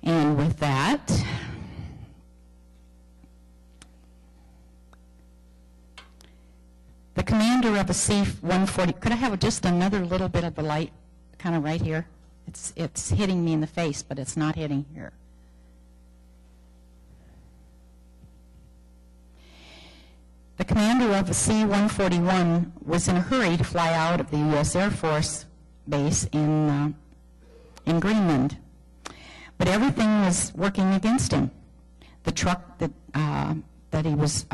And with that, the commander of a C-140, could I have just another little bit of the light kind of right here? It's hitting me in the face, but it's not hitting here. The commander of a C-141 was in a hurry to fly out of the U.S. Air Force Base in Greenland. But everything was working against him. The truck that he was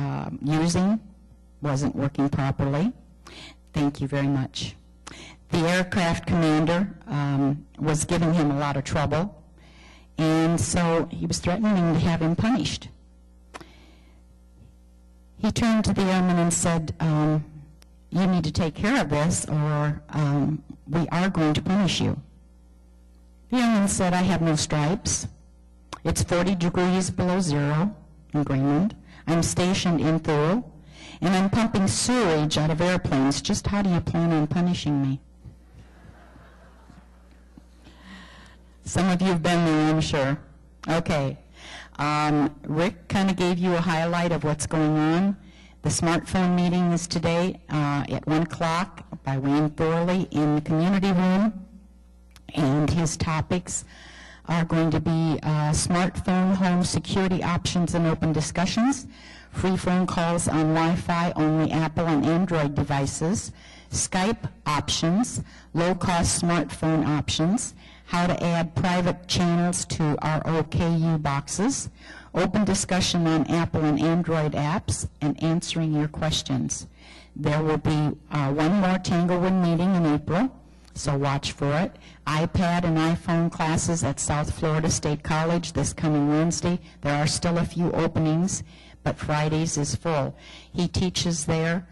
using wasn't working properly. Thank you very much. The aircraft commander was giving him a lot of trouble, and so he was threatening to have him punished. He turned to the airman and said, you need to take care of this, or we are going to punish you. The airman said, I have no stripes. It's 40 degrees below zero in Greenland. I'm stationed in Thule, and I'm pumping sewage out of airplanes. Just how do you plan on punishing me? Some of you have been there, I'm sure. Okay. Rick kind of gave you a highlight of what's going on. The smartphone meeting is today at 1 o'clock by Wayne Thorley in the community room. And his topics are going to be smartphone home security options and open discussions, free phone calls on Wi-Fi only Apple and Android devices, Skype options, low-cost smartphone options, how to add private channels to our OKU boxes, open discussion on Apple and Android apps, and answering your questions. There will be one more Tanglewood meeting in April, so watch for it. iPad and iPhone classes at South Florida State College this coming Wednesday. There are still a few openings, but Fridays is full. He teaches there.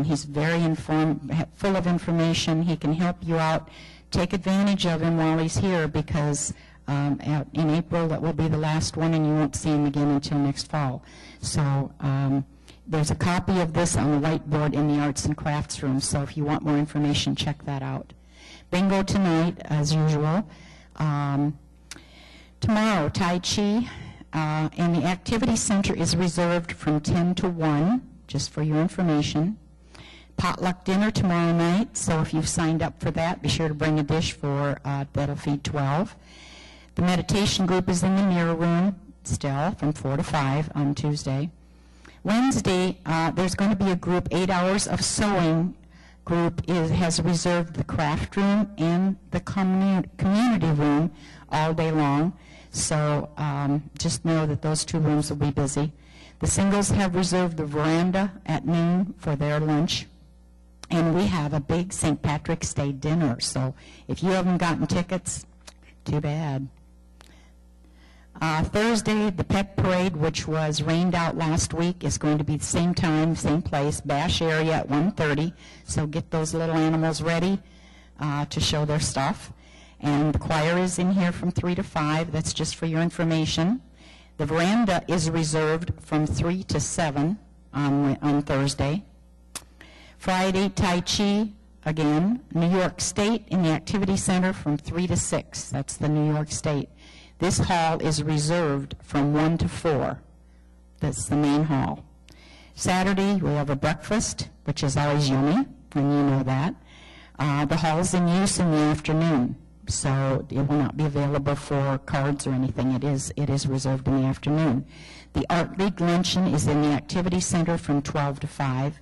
He's very informed, full of information. He can help you out. Take advantage of him while he's here, because in April that will be the last one, and you won't see him again until next fall. So there's a copy of this on the whiteboard in the Arts and Crafts room, so if you want more information, check that out. Bingo tonight, as usual. Tomorrow, Tai Chi, and the Activity Center is reserved from 10 to 1, just for your information. Potluck dinner tomorrow night, so if you've signed up for that, be sure to bring a dish for that'll feed 12. The meditation group is in the mirror room still from 4 to 5 on Tuesday. Wednesday, there's going to be a group, 8 hours of sewing group has reserved the craft room and the community room all day long. So just know that those two rooms will be busy. The singles have reserved the veranda at noon for their lunch. And we have a big St. Patrick's Day dinner. So if you haven't gotten tickets, too bad. Thursday, the pet parade, which was rained out last week, is going to be the same time, same place, Bash area at 1:30. So get those little animals ready to show their stuff. And the choir is in here from 3 to 5. That's just for your information. The veranda is reserved from 3 to 7 on Thursday. Friday, Tai Chi, again, New York State in the Activity Center from 3 to 6. That's the New York State. This hall is reserved from 1 to 4. That's the main hall. Saturday, we have a breakfast, which is always yummy, and you know that. The hall is in use in the afternoon, so it will not be available for cards or anything. It is reserved in the afternoon. The Art League luncheon is in the Activity Center from 12 to 5.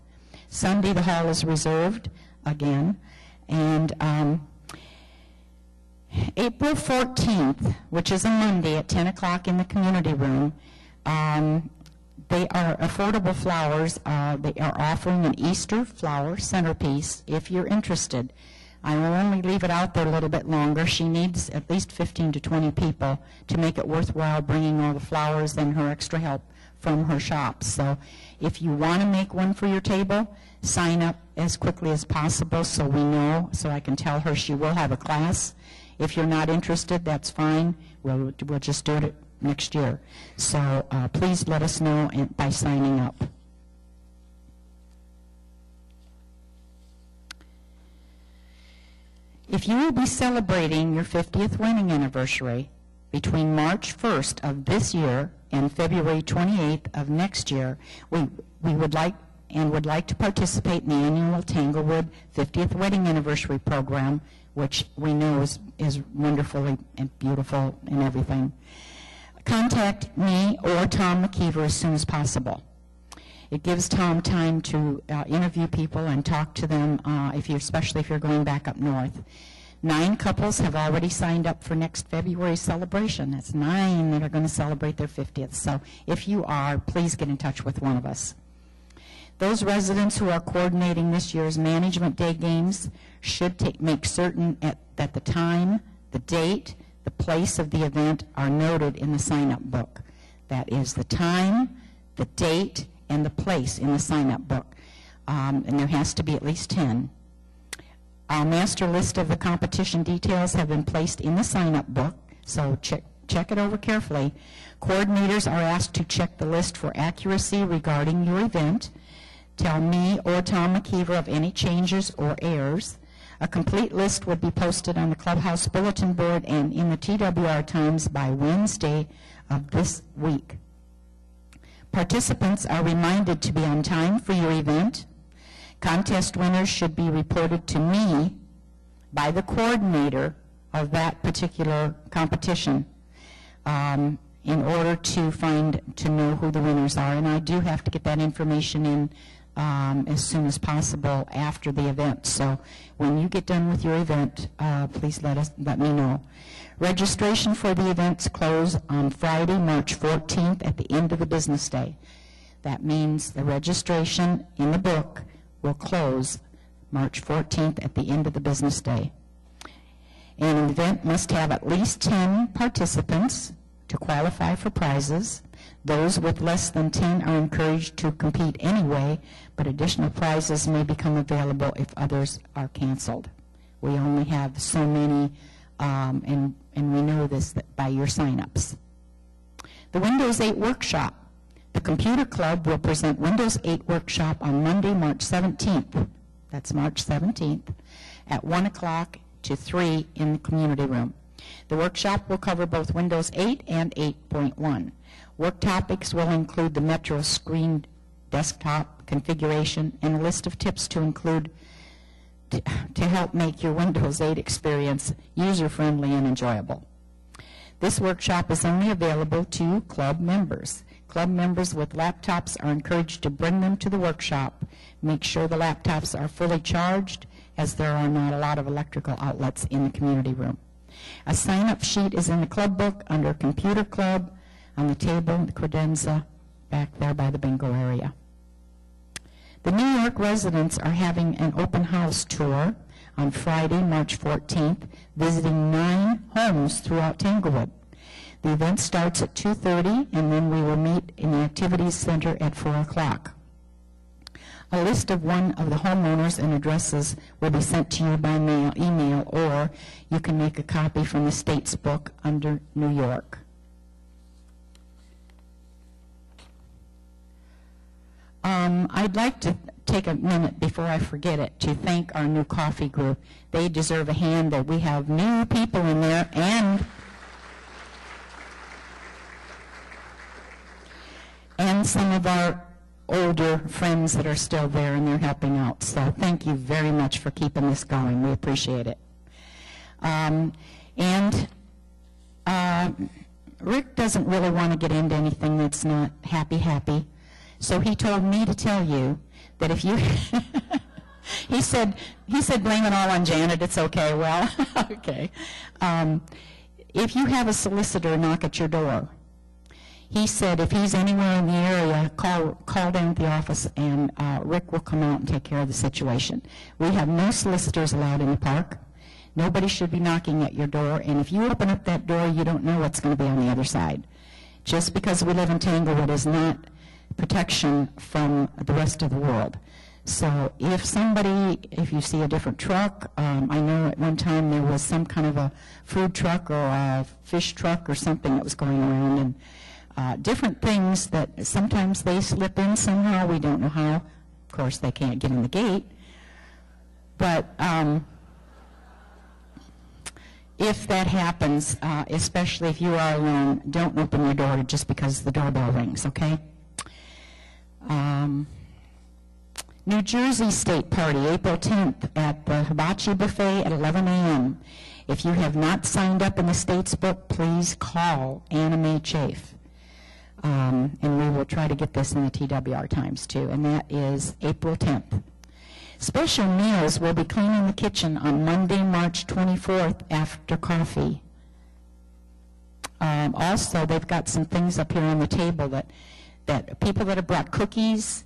Sunday, the hall is reserved again. And April 14th, which is a Monday at 10 o'clock in the community room, they are affordable flowers. They are offering an Easter flower centerpiece if you're interested. I will only leave it out there a little bit longer. She needs at least 15 to 20 people to make it worthwhile bringing all the flowers and her extra help from her shop. So if you want to make one for your table, sign up as quickly as possible so we know, so I can tell her she will have a class. If you're not interested, that's fine. We'll just do it next year. So please let us know by signing up. If you will be celebrating your 50th wedding anniversary, between March 1st of this year and February 28th of next year, we would like to participate in the annual Tanglewood 50th Wedding Anniversary Program, which we know is wonderful and beautiful and everything. Contact me or Tom McKeever as soon as possible. It gives Tom time to interview people and talk to them, especially if you're going back up north. 9 couples have already signed up for next February's celebration. That's 9 that are going to celebrate their 50th. So if you are, please get in touch with one of us. Those residents who are coordinating this year's Management Day games should make certain that the time, the date, the place of the event are noted in the sign-up book. That is the time, the date, and the place in the sign-up book. And there has to be at least 10. Our master list of the competition details have been placed in the sign-up book, so check it over carefully. Coordinators are asked to check the list for accuracy regarding your event. Tell me or Tom McKeever of any changes or errors. A complete list would be posted on the Clubhouse Bulletin Board and in the TWR Times by Wednesday of this week. Participants are reminded to be on time for your event. Contest winners should be reported to me by the coordinator of that particular competition in order to know who the winners are. And I do have to get that information in as soon as possible after the event. So when you get done with your event, please let me know. Registration for the events close on Friday, March 14th at the end of the business day. That means the registration in the book will close March 14th at the end of the business day. And an event must have at least 10 participants to qualify for prizes. Those with less than 10 are encouraged to compete anyway, but additional prizes may become available if others are canceled. We only have so many, and we know this by your sign-ups. The Windows 8 Workshop. The Computer Club will present Windows 8 Workshop on Monday, March 17th. That's March 17th, at 1 o'clock to 3 in the community room. The workshop will cover both Windows 8 and 8.1. Work topics will include the Metro Screen desktop configuration and a list of tips to help make your Windows 8 experience user-friendly and enjoyable. This workshop is only available to club members. Club members with laptops are encouraged to bring them to the workshop. Make sure the laptops are fully charged, as there are not a lot of electrical outlets in the community room. A sign-up sheet is in the club book under Computer Club on the table in the credenza back there by the bingo area. The New York residents are having an open house tour on Friday, March 14th, visiting 9 homes throughout Tanglewood. The event starts at 2:30, and then we will meet in the Activities Center at 4 o'clock. A list of one of the homeowners and addresses will be sent to you by mail, email, or you can make a copy from the state's book under New York. I'd like to take a minute before I forget it to thank our new coffee group. They deserve a hand. That we have new people in there and some of our older friends that are still there, and they're helping out. So thank you very much for keeping this going. We appreciate it. Rick doesn't really want to get into anything that's not happy. So he told me to tell you that if you, he said blame it all on Janet, it's okay. Well, okay. If you have a solicitor knock at your door, he said if he's anywhere in the area, call down at the office, and Rick will come out and take care of the situation. We have no solicitors allowed in the park. Nobody should be knocking at your door, and if you open up that door, you don't know what's going to be on the other side. Just because we live in Tanglewood is not protection from the rest of the world. So if you see a different truck, I know at one time there was some kind of a food truck or a fish truck or something that was going around, and different things that sometimes they slip in somehow. We don't know how. Of course, they can't get in the gate. But if that happens, especially if you are alone, don't open your door just because the doorbell rings, okay? New Jersey State Party, April 10th at the Hibachi Buffet at 11 a.m. If you have not signed up in the States book, please call Anna Mae Chafe. And we will try to get this in the TWR Times too, and that is April 10th. Special meals will be cleaning the kitchen on Monday, March 24th after coffee. Also, they've got some things up here on the table that people that have brought cookies,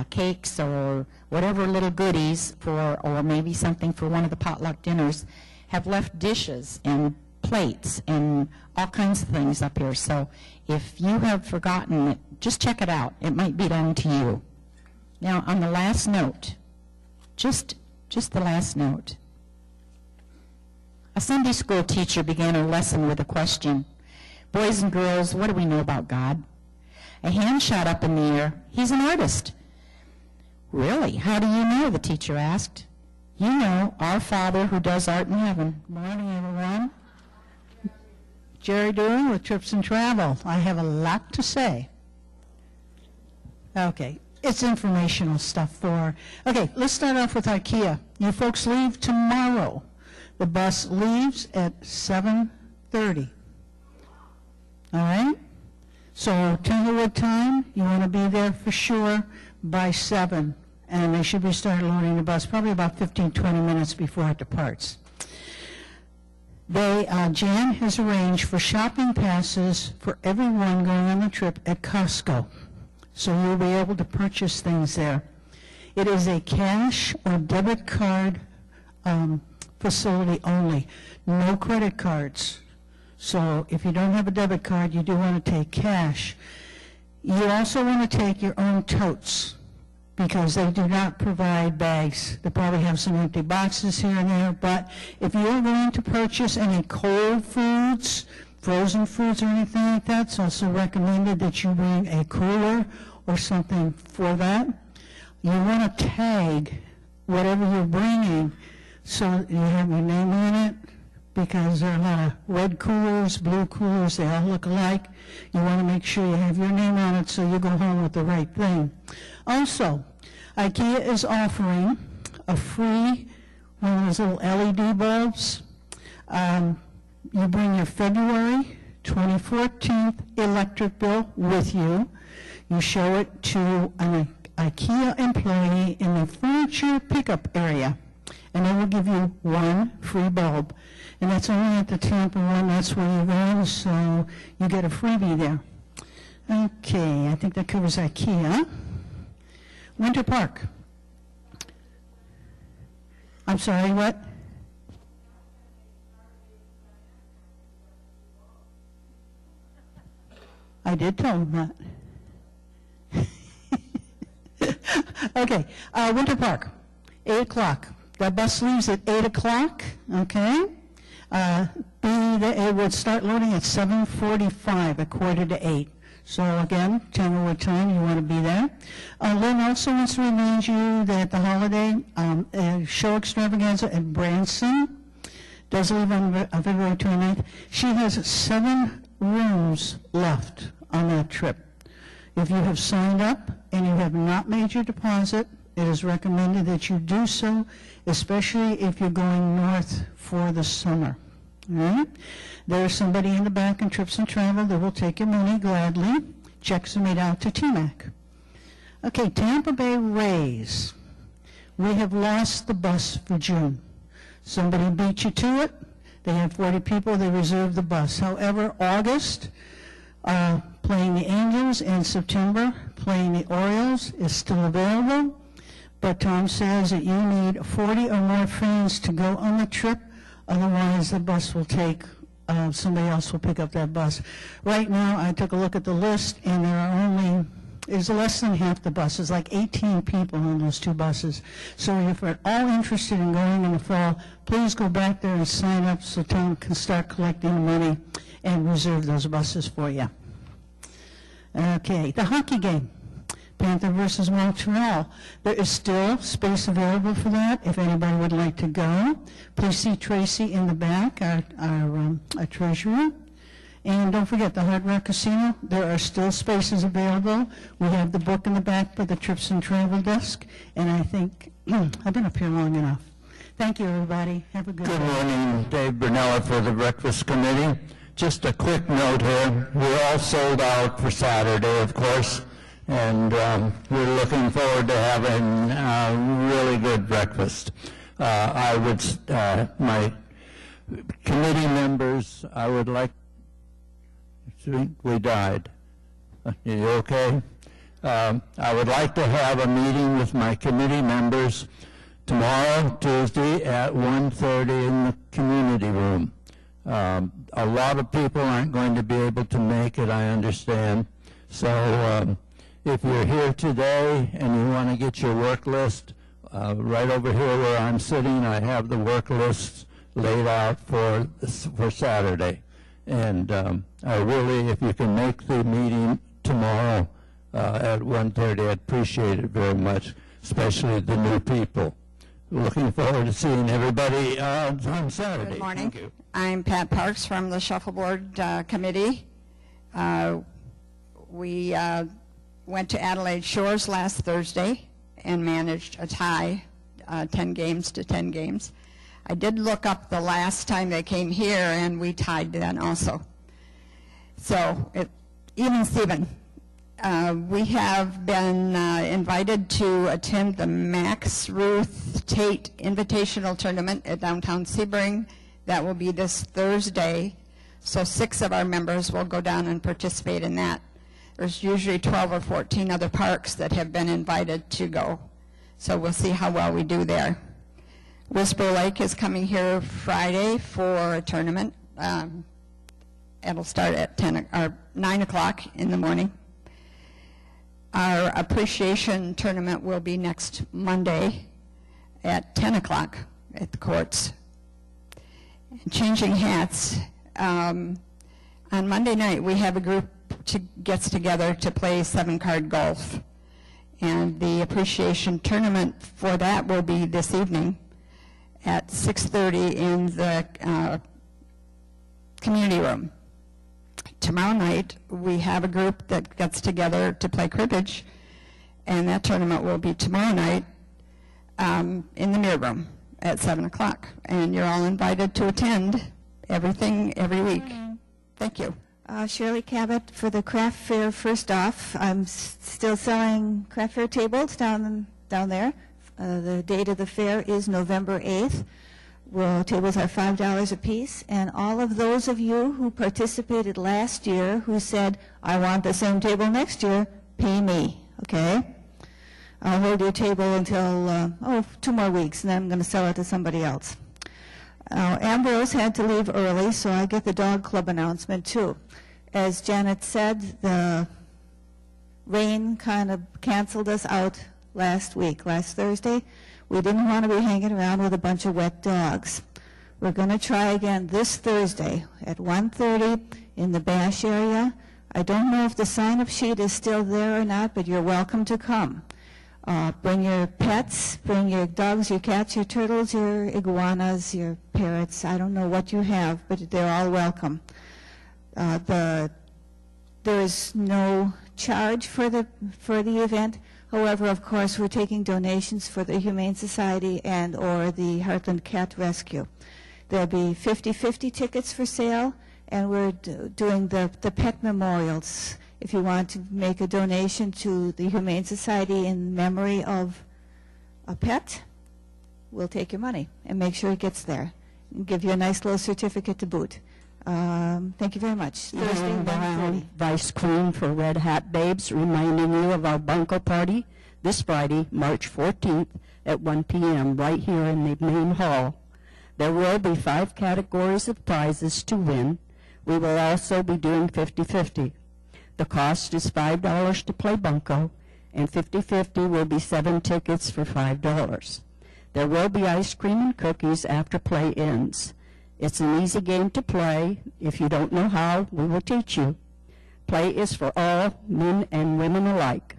cakes, or whatever little goodies for, or maybe something for one of the potluck dinners, have left dishes and plates and all kinds of things up here. So if you have forgotten it, just check it out. It might be down to you. Now, on the last note, just the last note. A Sunday school teacher began her lesson with a question. Boys and girls, what do we know about God? A hand shot up in the air. He's an artist. Really? How do you know? The teacher asked. You know, our Father who does art in heaven. Morning, everyone. Jerry Dewey with Trips and Travel. I have a lot to say. Okay, it's informational stuff for... Okay, let's start off with IKEA. You folks leave tomorrow. The bus leaves at 7:30. All right? So tell me what time. You want to be there for sure by 7. And they should be starting loading the bus probably about 15, 20 minutes before it departs. Jan has arranged for shopping passes for everyone going on the trip at Costco. So you'll be able to purchase things there. It is a cash or debit card facility only, no credit cards. So if you don't have a debit card, you do want to take cash. You also want to take your own totes, because they do not provide bags. They probably have some empty boxes here and there, but if you're going to purchase any cold foods, frozen foods or anything like that, it's also recommended that you bring a cooler or something for that. You want to tag whatever you're bringing so you have your name on it, because there are a lot of red coolers, blue coolers, they all look alike. You want to make sure you have your name on it so you go home with the right thing. Also, IKEA is offering a free one of those little LED bulbs. You bring your February 2014 electric bill with you. You show it to an IKEA employee in the furniture pickup area, and they will give you one free bulb. And that's only at the Tampa one. That's where you're going, so you get a freebie there. Okay, I think that covers IKEA. Winter Park. I'm sorry, what? I did tell them that. Okay, Winter Park, 8 o'clock. That bus leaves at 8 o'clock, okay? It would start loading at 7:45, at 7:45. So again, tell me what time you want to be there. Lynn also wants to remind you that the holiday show extravaganza at Branson does leave on February 29th. She has 7 rooms left on that trip. If you have signed up and you have not made your deposit, it is recommended that you do so, especially if you're going north for the summer. All right? There's somebody in the back in Trips and Travel that will take your money gladly. Checks are made out to TMAC. Okay, Tampa Bay Rays. We have lost the bus for June. Somebody beat you to it. They had 40 people. They reserved the bus. However, August, playing the Angels, and September, playing the Orioles, is still available. But Tom says that you need 40 or more fans to go on the trip. Otherwise, the bus will take, somebody else will pick up that bus. Right now, I took a look at the list, and there's less than half the buses, like 18 people on those 2 buses. So if you're at all interested in going in the fall, please go back there and sign up so Tom can start collecting the money and reserve those buses for you. Okay, the hockey game. Panther versus Montreal. There is still space available for that. If anybody would like to go, please see Tracy in the back, our treasurer. And don't forget the Hard Rock Casino. There are still spaces available. We have the book in the back for the trips and travel desk. And I think I've been up here long enough. Thank you, everybody. Have a good day. Good morning, Dave Brunella for the Breakfast Committee. Just a quick note here. We're all sold out for Saturday, of course, and we're looking forward to having a really good breakfast. My committee members, I would like, we died. Are you okay? I would like to have a meeting with my committee members tomorrow, Tuesday, at 1:30 in the community room. A lot of people aren't going to be able to make it, I understand. So if you're here today and you want to get your work list, right over here where I'm sitting, I have the work lists laid out for Saturday. And I really, if you can make the meeting tomorrow at 1:30, I'd appreciate it very much, especially the new people. Looking forward to seeing everybody on Saturday. Good morning. Thank you. I'm Pat Parks from the Shuffleboard Committee. We went to Adelaide Shores last Thursday and managed a tie, 10 games to 10 games. I did look up the last time they came here, and we tied then also. So, even Steven. We have been invited to attend the Max Ruth Tate Invitational Tournament at downtown Sebring. That will be this Thursday. So 6 of our members will go down and participate in that. There's usually 12 or 14 other parks that have been invited to go. So we'll see how well we do there. Whisper Lake is coming here Friday for a tournament. It'll start at 9 o'clock in the morning. Our appreciation tournament will be next Monday at 10 o'clock at the courts. And changing hats, on Monday night we have a group gets together to play 7-card golf. And the appreciation tournament for that will be this evening at 6:30 in the community room. Tomorrow night, we have a group that gets together to play cribbage, and that tournament will be tomorrow night in the mirror room at 7 o'clock. And you're all invited to attend everything every week. Thank you. Shirley Cabot for the craft fair. First off, I'm still selling craft fair tables down there. The date of the fair is November 8th. Well, tables are $5 a piece, and all of those of you who participated last year who said, I want the same table next year, pay me, okay? I'll hold your table until, 2 more weeks, and then I'm going to sell it to somebody else. Ambrose had to leave early, so I get the dog club announcement too. As Janet said, the rain kind of canceled us out last Thursday. We didn't want to be hanging around with a bunch of wet dogs. We're going to try again this Thursday at 1:30 in the Bash area. I don't know if the sign-up sheet is still there or not, but you're welcome to come. Bring your pets, bring your dogs, your cats, your turtles, your iguanas, your parrots. I don't know what you have, but they're all welcome. There is no charge for the event. However, of course, we're taking donations for the Humane Society and or the Heartland Cat Rescue. There'll be 50-50 tickets for sale, and we're doing the pet memorials. If you want to make a donation to the Humane Society in memory of a pet, we'll take your money and make sure it gets there and give you a nice little certificate to boot. Thank you very much. Thursday, Ellen Brown, 1:30. Vice Queen for Red Hat Babes, reminding you of our Bunko Party this Friday, March 14th at 1 p.m. right here in the main hall. There will be 5 categories of prizes to win. We will also be doing 50-50. The cost is $5 to play Bunko, and 50-50 will be 7 tickets for $5. There will be ice cream and cookies after play ends. It's an easy game to play. If you don't know how, we will teach you. Play is for all, men and women alike.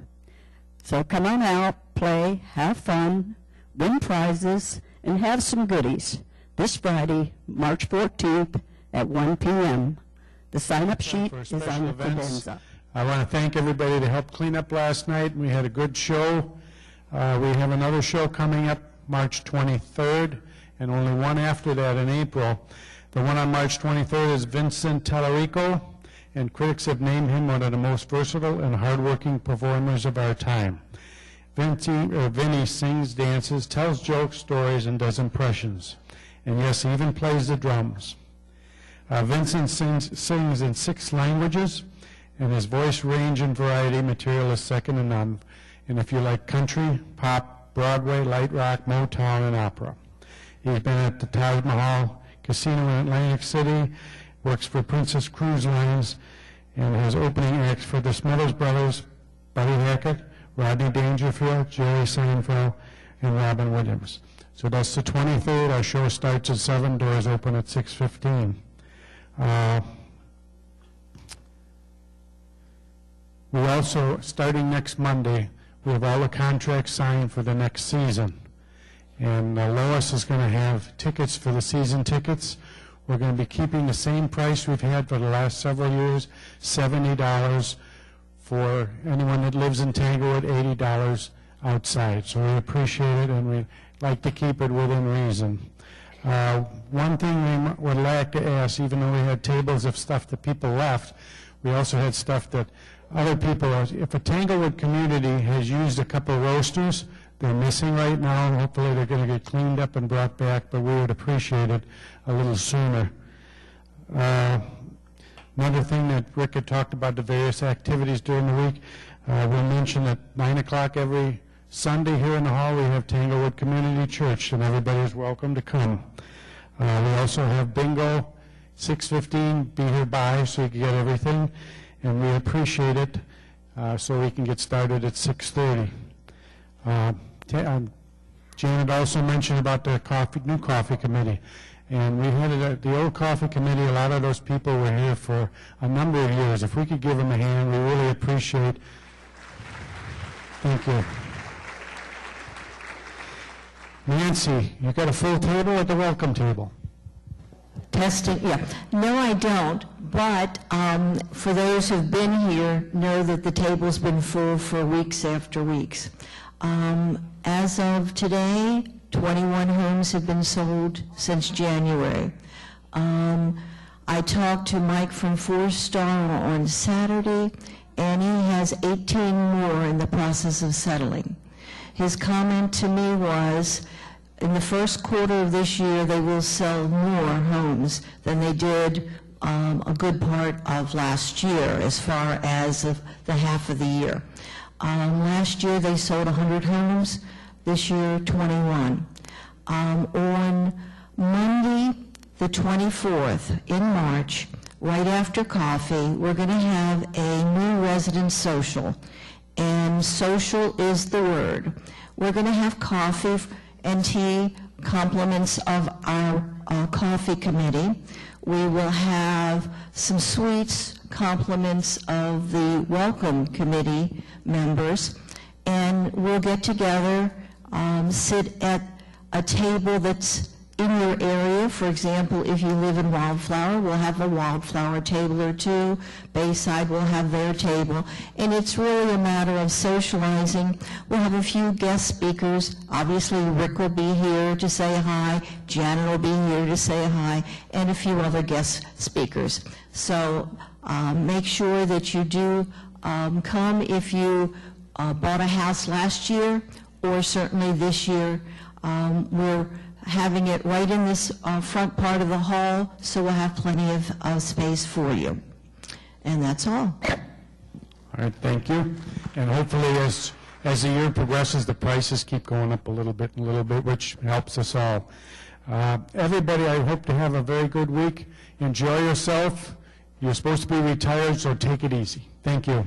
So come on out, play, have fun, win prizes, and have some goodies this Friday, March 14th at 1 p.m. The sign-up sheet For is special on the events. cadenza. I want to thank everybody that helped clean up last night. We had a good show. We have another show coming up March 23rd, and only one after that in April. The one on March 23rd is Vincent Tallarico, and critics have named him one of the most versatile and hardworking performers of our time. Vinny sings, dances, tells jokes, stories, and does impressions. And yes, he even plays the drums. Vincent sings in 6 languages, and his voice range and variety material is second to none. And if you like country, pop, Broadway, light rock, Motown, and opera. He's been at the Taj Mahal Casino in Atlantic City, works for Princess Cruise Lines, and has opening acts for the Smithers Brothers, Buddy Hackett, Rodney Dangerfield, Jerry Seinfeld, and Robin Williams. So that's the 23rd. Our show starts at 7, doors open at 6:15. We also, starting next Monday, we have all the contracts signed for the next season. And Lois is going to have tickets for the season tickets. We're going to be keeping the same price we've had for the last several years, $70 for anyone that lives in Tanglewood, $80 outside. So we appreciate it, and we like to keep it within reason. One thing we would like to ask, even though we had tables of stuff that people left, we also had stuff that other people, if a Tanglewood community has used a couple roasters, they're missing right now, and hopefully they're going to get cleaned up and brought back, but we would appreciate it a little sooner. Another thing that Rick had talked about, the various activities during the week, we'll mention at 9 o'clock every Sunday here in the hall we have Tanglewood Community Church, and everybody is welcome to come. We also have bingo, 6:15, be here by so you can get everything, and we appreciate it, so we can get started at 6:30. Janet also mentioned about the new coffee committee. And we had the old coffee committee, a lot of those people were here for a number of years. If we could give them a hand, we really appreciate. Thank you. Nancy, you got a full table at the welcome table? Testing, yeah. No, I don't, but for those who've been here, know that the table's been full for weeks after weeks. As of today, 21 homes have been sold since January. I talked to Mike from 4-Star on Saturday, and he has 18 more in the process of settling. His comment to me was, in the first quarter of this year, they will sell more homes than they did a good part of last year, as far as the half of the year. Last year, they sold 100 homes. This year, 21. On Monday, the 24th, in March, right after coffee, we're going to have a new resident social. And social is the word. We're going to have coffee and tea, compliments of our coffee committee. We will have some sweets, compliments of the welcome committee members, and we'll get together, sit at a table that's in your area. For example, if you live in Wildflower, we'll have a Wildflower table or two. Bayside will have their table. And it's really a matter of socializing. We'll have a few guest speakers. Obviously, Rick will be here to say hi. Janet will be here to say hi. And a few other guest speakers. So make sure that you do come if you bought a house last year, or certainly this year. We're having it right in this front part of the hall, so we'll have plenty of space for you. And that's all. All right, thank you. And hopefully as the year progresses, the prices keep going up a little bit, which helps us all. Everybody, I hope to have a very good week. Enjoy yourself. You're supposed to be retired, so take it easy. Thank you.